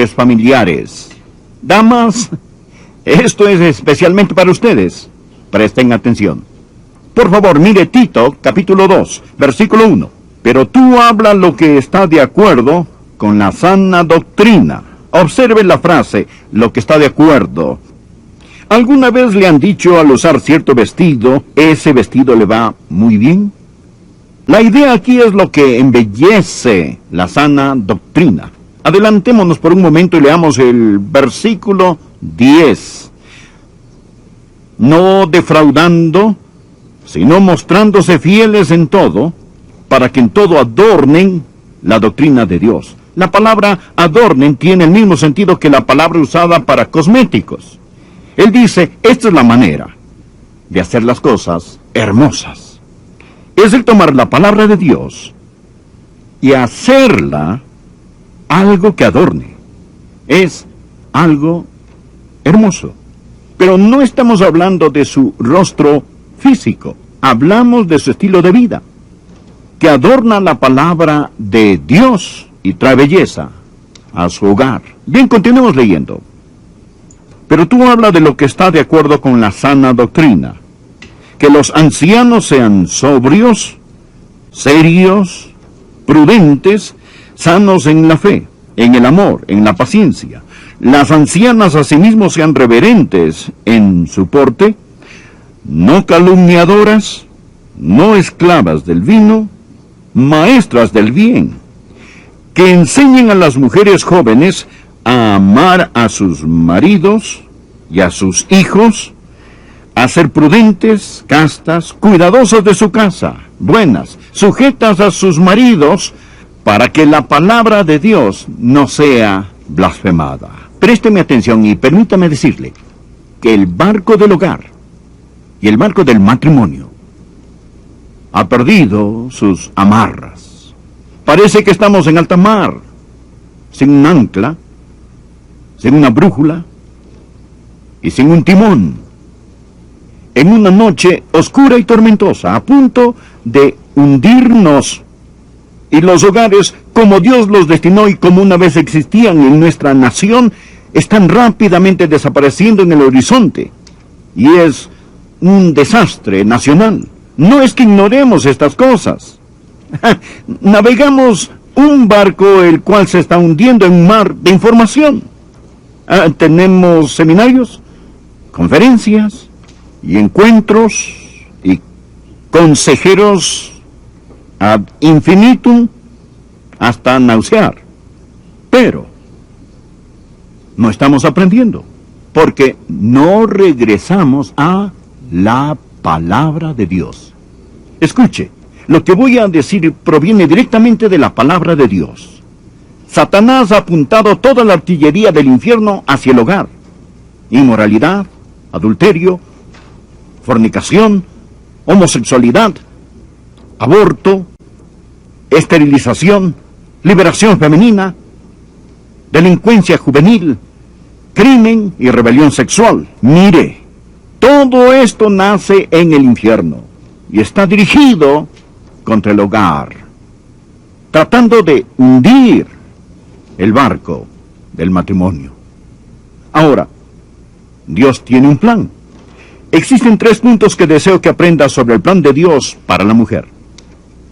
valores familiares. Damas, esto es especialmente para ustedes. Presten atención. Por favor, mire Tito, capítulo 2, versículo 1. Pero tú habla lo que está de acuerdo con la sana doctrina. Observe la frase, lo que está de acuerdo. ¿Alguna vez le han dicho al usar cierto vestido, ese vestido le va muy bien? La idea aquí es lo que embellece la sana doctrina. Adelantémonos por un momento y leamos el versículo 10. No defraudando, sino mostrándose fieles en todo, para que en todo adornen la doctrina de Dios. La palabra adornen tiene el mismo sentido que la palabra usada para cosméticos. Él dice, esta es la manera de hacer las cosas hermosas. Es el tomar la palabra de Dios y hacerla algo que adorne. Es algo hermoso. Pero no estamos hablando de su rostro físico. Hablamos de su estilo de vida, que adorna la palabra de Dios y trae belleza a su hogar. Bien, continuemos leyendo. Pero tú hablas de lo que está de acuerdo con la sana doctrina. Que los ancianos sean sobrios, serios, prudentes, sanos en la fe, en el amor, en la paciencia. Las ancianas asimismo sean reverentes en su porte, no calumniadoras, no esclavas del vino, maestras del bien, que enseñen a las mujeres jóvenes a amar a sus maridos y a sus hijos, a ser prudentes, castas, cuidadosas de su casa, buenas, sujetas a sus maridos, para que la palabra de Dios no sea blasfemada. Présteme atención y permítame decirle que el barco del hogar y el barco del matrimonio ha perdido sus amarras. Parece que estamos en alta mar, sin un ancla, sin una brújula y sin un timón, en una noche oscura y tormentosa, a punto de hundirnos. Y los hogares, como Dios los destinó y como una vez existían en nuestra nación, están rápidamente desapareciendo en el horizonte. Y es un desastre nacional. No es que ignoremos estas cosas. Navegamos un barco el cual se está hundiendo en un mar de información. Tenemos seminarios, conferencias y encuentros y consejeros ad infinitum hasta nausear. Pero no estamos aprendiendo, porque no regresamos a la palabra de Dios. Escuche, lo que voy a decir proviene directamente de la palabra de Dios. Satanás ha apuntado toda la artillería del infierno hacia el hogar. Inmoralidad, adulterio, fornicación, homosexualidad, aborto, esterilización, liberación femenina, delincuencia juvenil, crimen y rebelión sexual. Mire, todo esto nace en el infierno y está dirigido contra el hogar, tratando de hundir el barco del matrimonio. Ahora, Dios tiene un plan. Existen 3 puntos que deseo que aprenda sobre el plan de Dios para la mujer.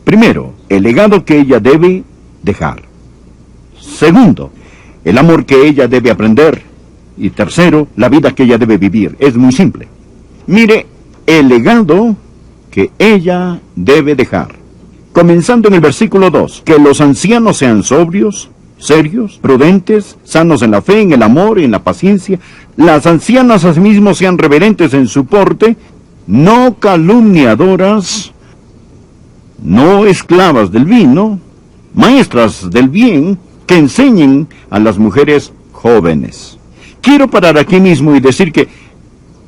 Primero, el legado que ella debe dejar. Segundo, el amor que ella debe aprender. Y tercero, la vida que ella debe vivir. Es muy simple. Mire, el legado que ella debe dejar. Comenzando en el versículo 2, que los ancianos sean sobrios, serios, prudentes, sanos en la fe, en el amor y en la paciencia. Las ancianas asimismo sean reverentes en su porte, no calumniadoras, no esclavas del vino, maestras del bien, que enseñen a las mujeres jóvenes. Quiero parar aquí mismo y decir que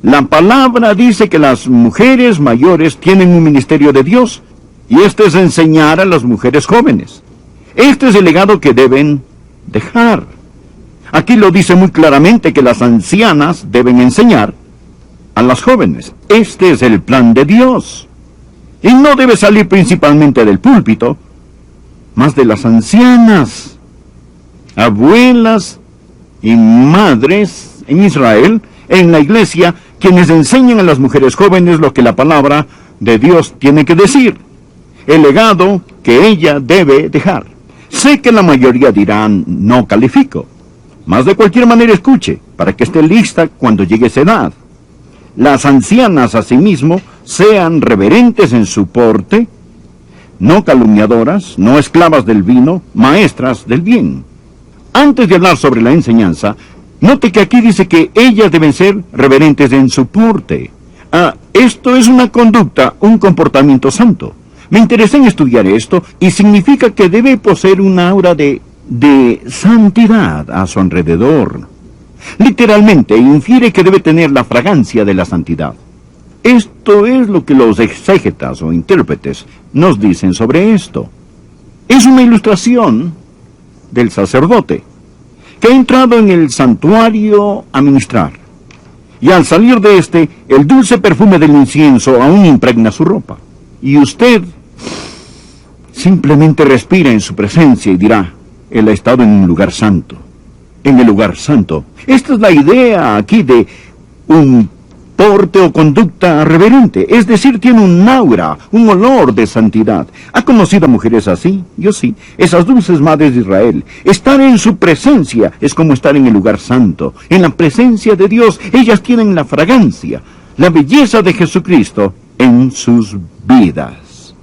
la palabra dice que las mujeres mayores tienen un ministerio de Dios, y este es enseñar a las mujeres jóvenes. Este es el legado que deben dejar. Aquí lo dice muy claramente que las ancianas deben enseñar a las jóvenes. Este es el plan de Dios. Y no debe salir principalmente del púlpito, más de las ancianas, abuelas y madres en Israel, en la iglesia, quienes enseñan a las mujeres jóvenes lo que la palabra de Dios tiene que decir, el legado que ella debe dejar. Sé que la mayoría dirán, no califico, mas de cualquier manera escuche, para que esté lista cuando llegue esa edad. Las ancianas asimismo sean reverentes en su porte, no calumniadoras, no esclavas del vino, maestras del bien. Antes de hablar sobre la enseñanza, note que aquí dice que ellas deben ser reverentes en su porte. Esto es una conducta, un comportamiento santo. Me interesé en estudiar esto y significa que debe poseer una aura de santidad a su alrededor. Literalmente infiere que debe tener la fragancia de la santidad. Esto es lo que los exégetas o intérpretes nos dicen sobre esto. Es una ilustración del sacerdote que ha entrado en el santuario a ministrar. Y al salir de este, el dulce perfume del incienso aún impregna su ropa. Y usted simplemente respira en su presencia y dirá, él ha estado en un lugar santo. En el lugar santo. Esta es la idea aquí de un porte o conducta reverente. Es decir, tiene un aura, un olor de santidad. ¿Ha conocido a mujeres así? Yo sí. Esas dulces madres de Israel. Estar en su presencia es como estar en el lugar santo. En la presencia de Dios, ellas tienen la fragancia, la belleza de Jesucristo en sus vidas.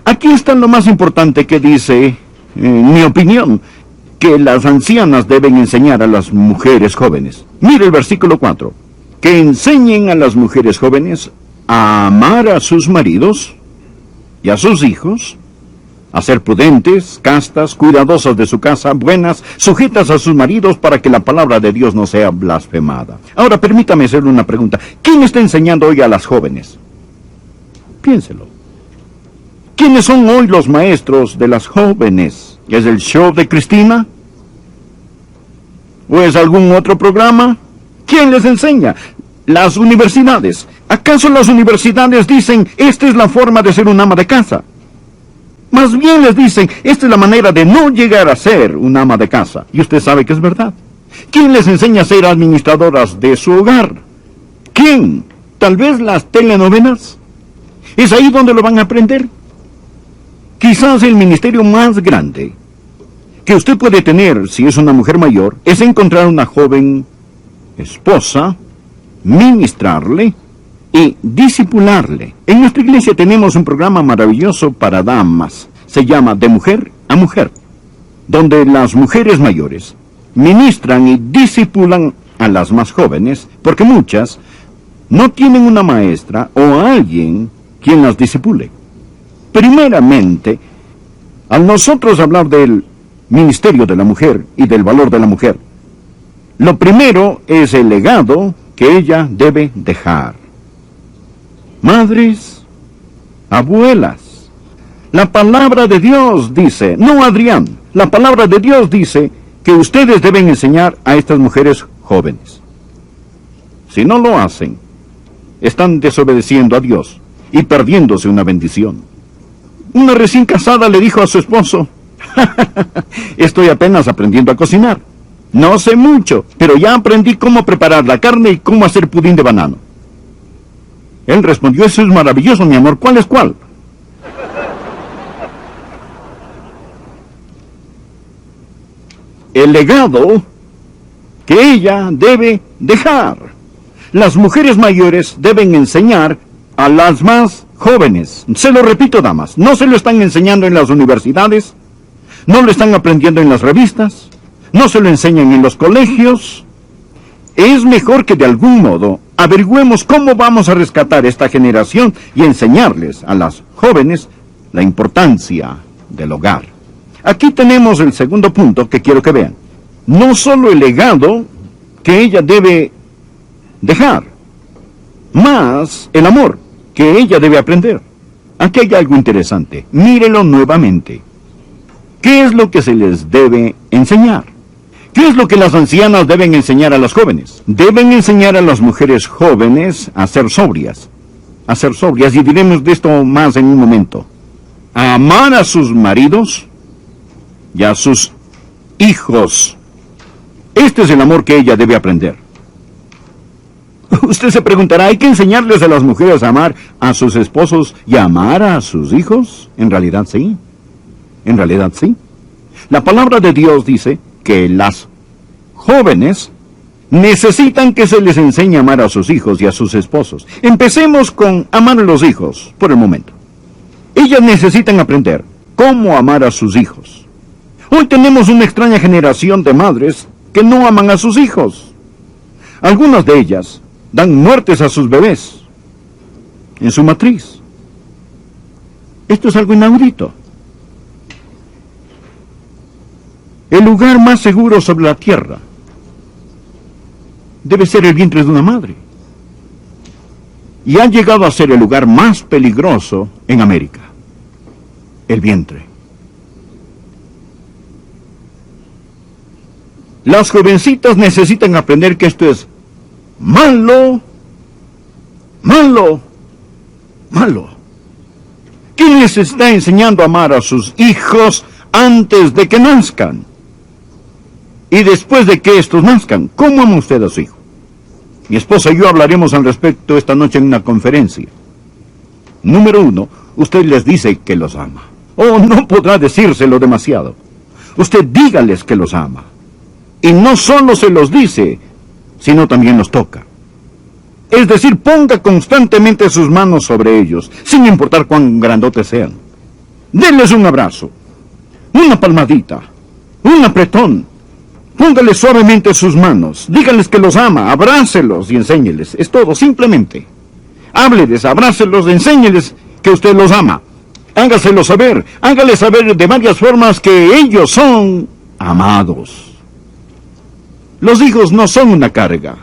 Aquí está lo más importante que dice, en mi opinión, que las ancianas deben enseñar a las mujeres jóvenes. Mire el versículo 4. Que enseñen a las mujeres jóvenes a amar a sus maridos y a sus hijos, a ser prudentes, castas, cuidadosas de su casa, buenas, sujetas a sus maridos para que la palabra de Dios no sea blasfemada. Ahora, permítame hacerle una pregunta. ¿Quién está enseñando hoy a las jóvenes? Piénselo. ¿Quiénes son hoy los maestros de las jóvenes? ¿Es el show de Cristina? ¿O es algún otro programa? ¿Quién les enseña? Las universidades. ¿Acaso las universidades dicen, esta es la forma de ser un ama de casa? Más bien les dicen, esta es la manera de no llegar a ser un ama de casa. Y usted sabe que es verdad. ¿Quién les enseña a ser administradoras de su hogar? ¿Quién? ¿Tal vez las telenovelas? ¿Es ahí donde lo van a aprender? Quizás el ministerio más grande que usted puede tener si es una mujer mayor es encontrar una joven esposa, ministrarle y discipularle. En nuestra iglesia tenemos un programa maravilloso para damas. Se llama De Mujer a Mujer, donde las mujeres mayores ministran y discipulan a las más jóvenes, porque muchas no tienen una maestra o alguien quien las discipule. Primeramente, al nosotros hablar del ministerio de la mujer y del valor de la mujer, lo primero es el legado que ella debe dejar. Madres, abuelas, la palabra de Dios dice, no Adrián, la palabra de Dios dice que ustedes deben enseñar a estas mujeres jóvenes. Si no lo hacen, están desobedeciendo a Dios y perdiéndose una bendición. Una recién casada le dijo a su esposo, estoy apenas aprendiendo a cocinar. No sé mucho, pero ya aprendí cómo preparar la carne y cómo hacer pudín de banano. Él respondió, eso es maravilloso, mi amor, ¿cuál es cuál? El legado que ella debe dejar. Las mujeres mayores deben enseñar a las más jóvenes. Se lo repito, damas, no se lo están enseñando en las universidades, no lo están aprendiendo en las revistas, no se lo enseñan en los colegios. Es mejor que de algún modo averigüemos cómo vamos a rescatar esta generación y enseñarles a las jóvenes la importancia del hogar. Aquí tenemos el segundo punto que quiero que vean. No solo el legado que ella debe dejar, más el amor que ella debe aprender. Aquí hay algo interesante. Mírelo nuevamente. ¿Qué es lo que se les debe enseñar? ¿Qué es lo que las ancianas deben enseñar a las jóvenes? Deben enseñar a las mujeres jóvenes a ser sobrias. A ser sobrias, y diremos de esto más en un momento. A amar a sus maridos y a sus hijos. Este es el amor que ella debe aprender. Usted se preguntará, ¿hay que enseñarles a las mujeres a amar a sus esposos y a amar a sus hijos? En realidad sí. En realidad sí. La palabra de Dios dice que las jóvenes necesitan que se les enseñe a amar a sus hijos y a sus esposos. Empecemos con amar a los hijos, por el momento. Ellas necesitan aprender cómo amar a sus hijos. Hoy tenemos una extraña generación de madres que no aman a sus hijos. Algunas de ellas dan muertes a sus bebés en su matriz. Esto es algo inaudito. El lugar más seguro sobre la tierra debe ser el vientre de una madre. Y ha llegado a ser el lugar más peligroso en América. El vientre. Las jovencitas necesitan aprender que esto es malo, malo, malo. ¿Quién les está enseñando a amar a sus hijos antes de que nazcan? Y después de que estos nazcan, ¿cómo ama usted a su hijo? Mi esposa y yo hablaremos al respecto esta noche en una conferencia. Número 1, usted les dice que los ama. Oh, no podrá decírselo demasiado. Usted dígales que los ama. Y no solo se los dice, sino también los toca. Es decir, ponga constantemente sus manos sobre ellos, sin importar cuán grandotes sean. Denles un abrazo, una palmadita, un apretón. Póngales suavemente sus manos, díganles que los ama, abrácelos y enséñeles. Es todo, simplemente. Hábleles, abrácelos, enséñeles que usted los ama. Hágaselo saber, hágales saber de varias formas que ellos son amados. Los hijos no son una carga.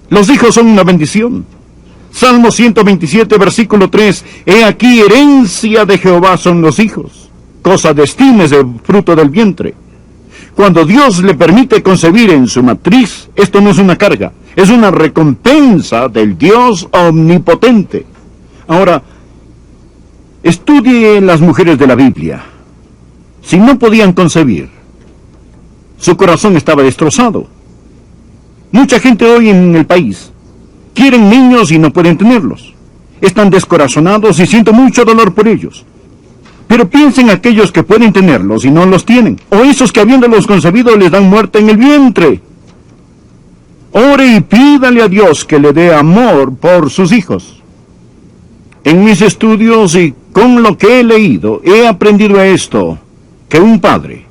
Los hijos son una bendición. Salmo 127, versículo 3. He aquí, herencia de Jehová son los hijos. Cosa de estima es el fruto del vientre. Cuando Dios le permite concebir en su matriz, esto no es una carga, es una recompensa del Dios omnipotente. Ahora, estudie las mujeres de la Biblia. Si no podían concebir, su corazón estaba destrozado. Mucha gente hoy en el país quieren niños y no pueden tenerlos. Están descorazonados y siento mucho dolor por ellos. Pero piensen aquellos que pueden tenerlos y no los tienen, o esos que habiéndolos concebido les dan muerte en el vientre. Ore y pídale a Dios que le dé amor por sus hijos. En mis estudios y con lo que he leído, he aprendido esto, que un padre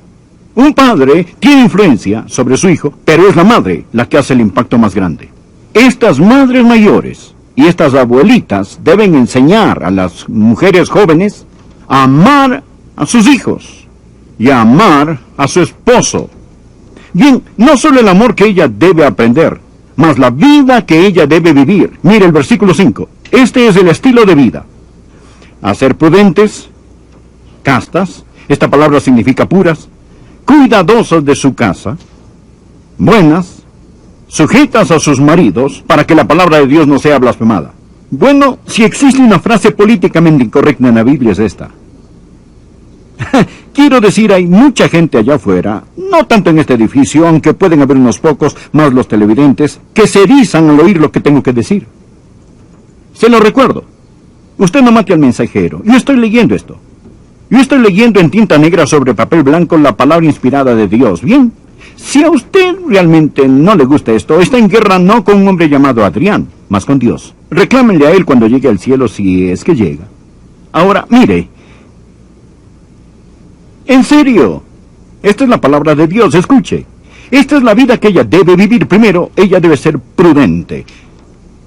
tiene influencia sobre su hijo, pero es la madre la que hace el impacto más grande. Estas madres mayores y estas abuelitas deben enseñar a las mujeres jóvenes a amar a sus hijos y a amar a su esposo. Bien, no solo el amor que ella debe aprender, mas la vida que ella debe vivir. Mire el versículo 5. Este es el estilo de vida. A ser prudentes, castas, esta palabra significa puras, cuidadosas de su casa, buenas, sujetas a sus maridos, para que la palabra de Dios no sea blasfemada. Bueno, si existe una frase políticamente incorrecta en la Biblia es esta. Quiero decir, hay mucha gente allá afuera, no tanto en este edificio, aunque pueden haber unos pocos, más los televidentes, que se erizan al oír lo que tengo que decir. Se lo recuerdo. Usted no mate al mensajero. Yo estoy leyendo esto. Yo estoy leyendo en tinta negra sobre papel blanco la palabra inspirada de Dios. Bien, si a usted realmente no le gusta esto, está en guerra no con un hombre llamado Adrián, mas con Dios. Reclámenle a él cuando llegue al cielo, si es que llega. Ahora, mire. En serio, esta es la palabra de Dios, escuche. Esta es la vida que ella debe vivir. Primero, ella debe ser prudente.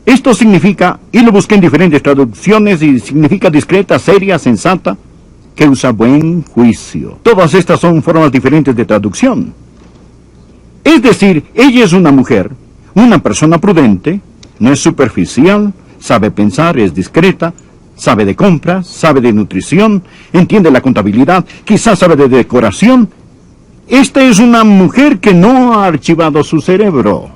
Esto significa, y lo busqué en diferentes traducciones, y significa discreta, seria, sensata, que usa buen juicio. Todas estas son formas diferentes de traducción. Es decir, ella es una mujer, una persona prudente, no es superficial, sabe pensar, es discreta, sabe de compras, sabe de nutrición, entiende la contabilidad, quizás sabe de decoración. Esta es una mujer que no ha archivado su cerebro.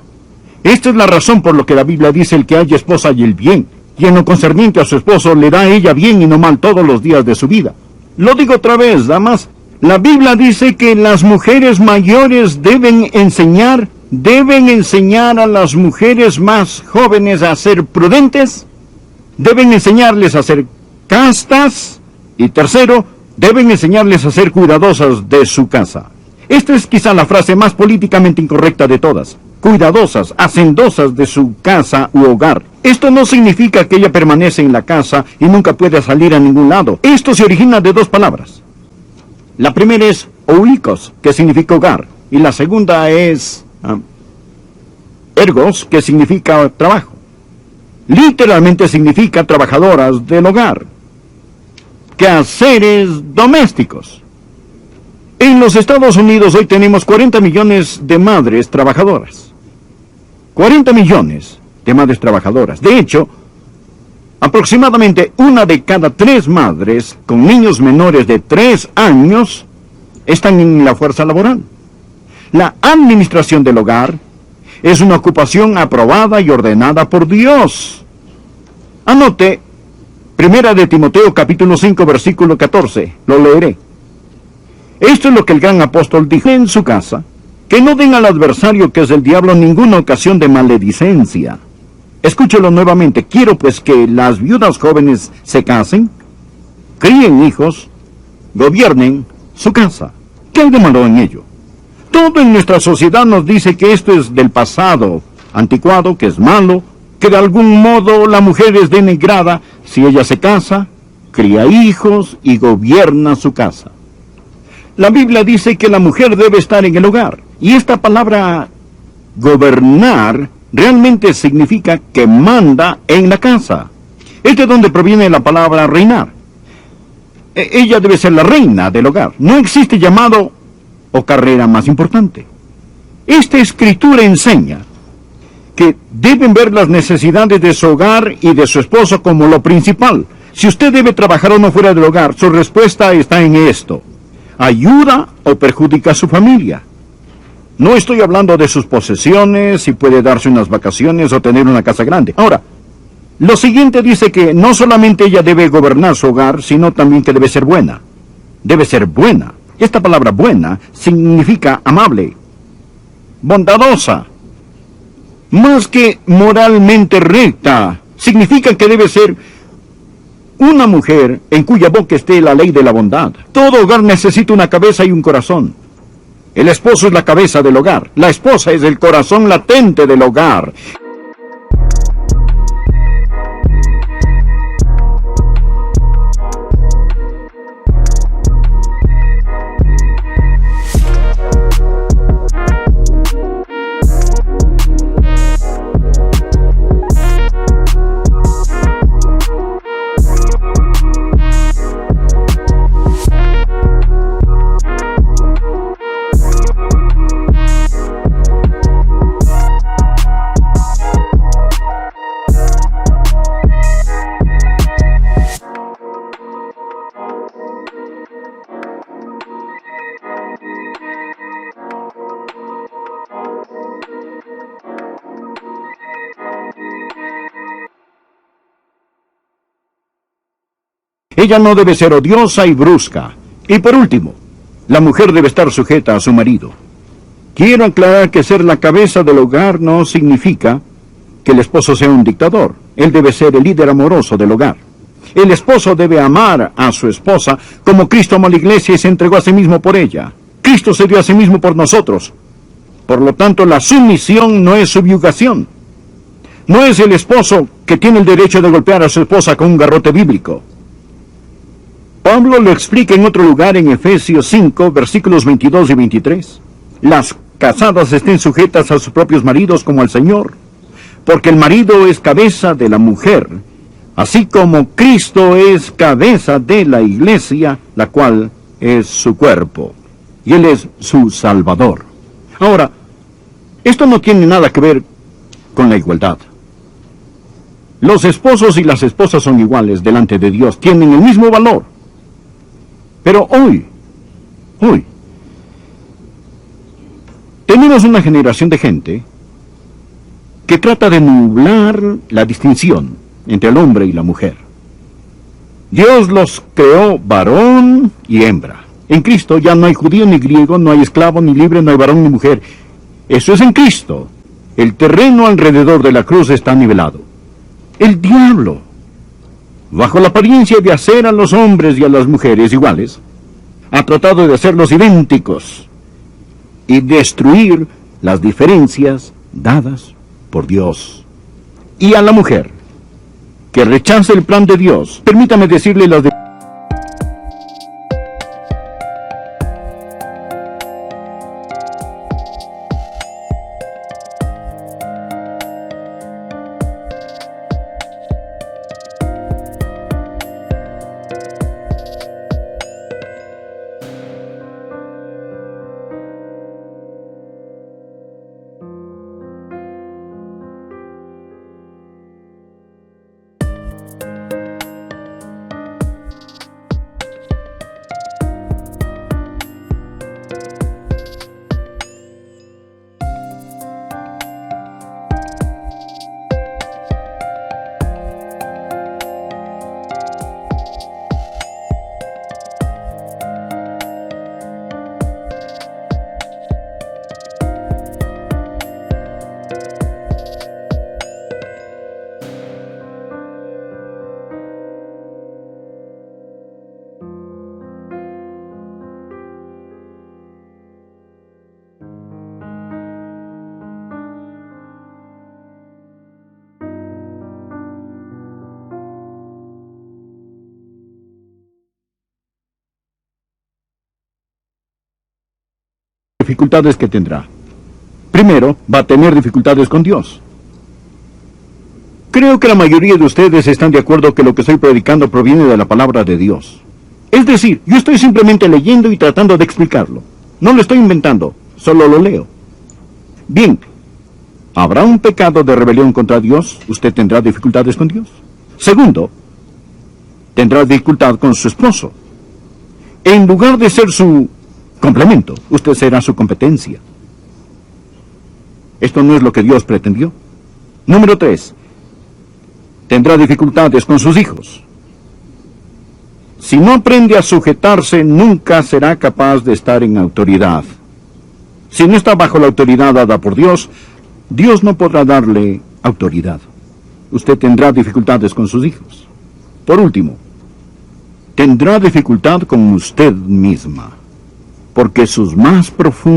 Esta es la razón por lo que la Biblia dice: el que haya esposa halla el bien, y en lo concerniente a su esposo le da a ella bien y no mal todos los días de su vida. Lo digo otra vez, damas, La Biblia dice que las mujeres mayores deben enseñar a las mujeres más jóvenes a ser prudentes, deben enseñarles a ser castas, y tercero, deben enseñarles a ser cuidadosas de su casa. Esta es quizá la frase más políticamente incorrecta de todas. Cuidadosas, hacendosas de su casa u hogar. Esto no significa que ella permanece en la casa y nunca puede salir a ningún lado. Esto se origina de dos palabras. La primera es oikos, que significa hogar, y la segunda es ergos, que significa trabajo. Literalmente significa trabajadoras del hogar. Quehaceres domésticos. En los Estados Unidos hoy tenemos 40 millones de madres trabajadoras. 40 millones de madres trabajadoras. De hecho, aproximadamente 1 de cada 3 madres con niños menores de 3 años están en la fuerza laboral. La administración del hogar es una ocupación aprobada y ordenada por Dios. Anote 1 de Timoteo capítulo 5 versículo 14. Lo leeré. Esto es lo que el gran apóstol dijo en su casa: que no den al adversario, que es el diablo, ninguna ocasión de maledicencia. Escúchelo nuevamente. Quiero pues que las viudas jóvenes se casen, críen hijos, gobiernen su casa. ¿Qué hay de malo en ello? Todo en nuestra sociedad nos dice que esto es del pasado, anticuado, que es malo, que de algún modo la mujer es denigrada si ella se casa, cría hijos y gobierna su casa. La Biblia dice que la mujer debe estar en el hogar, y esta palabra gobernar realmente significa que manda en la casa. Es de donde proviene la palabra reinar. Ella debe ser la reina del hogar. No existe llamado o carrera más importante. Esta escritura enseña que deben ver las necesidades de su hogar y de su esposo como lo principal. Si usted debe trabajar o no fuera del hogar, su respuesta está en esto: ¿ayuda o perjudica a su familia? No estoy hablando de sus posesiones, si puede darse unas vacaciones o tener una casa grande. Ahora, lo siguiente dice que no solamente ella debe gobernar su hogar, sino también que debe ser buena. Debe ser buena. Esta palabra buena significa amable, bondadosa. Más que moralmente recta, significa que debe ser una mujer en cuya boca esté la ley de la bondad. Todo hogar necesita una cabeza y un corazón. El esposo es la cabeza del hogar. La esposa es el corazón latente del hogar. Ella no debe ser odiosa y brusca. Y por último, la mujer debe estar sujeta a su marido. Quiero aclarar que ser la cabeza del hogar no significa que el esposo sea un dictador. Él debe ser el líder amoroso del hogar. El esposo debe amar a su esposa como Cristo amó a la iglesia y se entregó a sí mismo por ella. Cristo se dio a sí mismo por nosotros. Por lo tanto, la sumisión no es subyugación. No es el esposo que tiene el derecho de golpear a su esposa con un garrote bíblico. Pablo lo explica en otro lugar en Efesios 5, versículos 22 y 23. Las casadas estén sujetas a sus propios maridos como al Señor, porque el marido es cabeza de la mujer, así como Cristo es cabeza de la iglesia, la cual es su cuerpo, y Él es su Salvador. Ahora, esto no tiene nada que ver con la igualdad. Los esposos y las esposas son iguales delante de Dios, tienen el mismo valor. Pero hoy, tenemos una generación de gente que trata de nublar la distinción entre el hombre y la mujer. Dios los creó varón y hembra. En Cristo ya no hay judío ni griego, no hay esclavo ni libre, no hay varón ni mujer. Eso es en Cristo. El terreno alrededor de la cruz está nivelado. El diablo, bajo la apariencia de hacer a los hombres y a las mujeres iguales, ha tratado de hacerlos idénticos y destruir las diferencias dadas por Dios. Y a la mujer que rechaza el plan de Dios, permítame decirle las dificultades que tendrá. Primero, va a tener dificultades con Dios. Creo que la mayoría de ustedes están de acuerdo que lo que estoy predicando proviene de la palabra de Dios. Es decir, yo estoy simplemente leyendo y tratando de explicarlo. No lo estoy inventando, solo lo leo. Bien, ¿habrá un pecado de rebelión contra Dios? ¿Usted tendrá dificultades con Dios? Segundo, tendrá dificultad con su esposo. En lugar de ser su complemento, usted será su competencia. Esto no es lo que Dios pretendió. Número 3. Tendrá dificultades con sus hijos. Si no aprende a sujetarse, nunca será capaz de estar en autoridad. Si no está bajo la autoridad dada por Dios, Dios no podrá darle autoridad. Usted tendrá dificultades con sus hijos. Por último, tendrá dificultad con usted misma, porque sus más profundas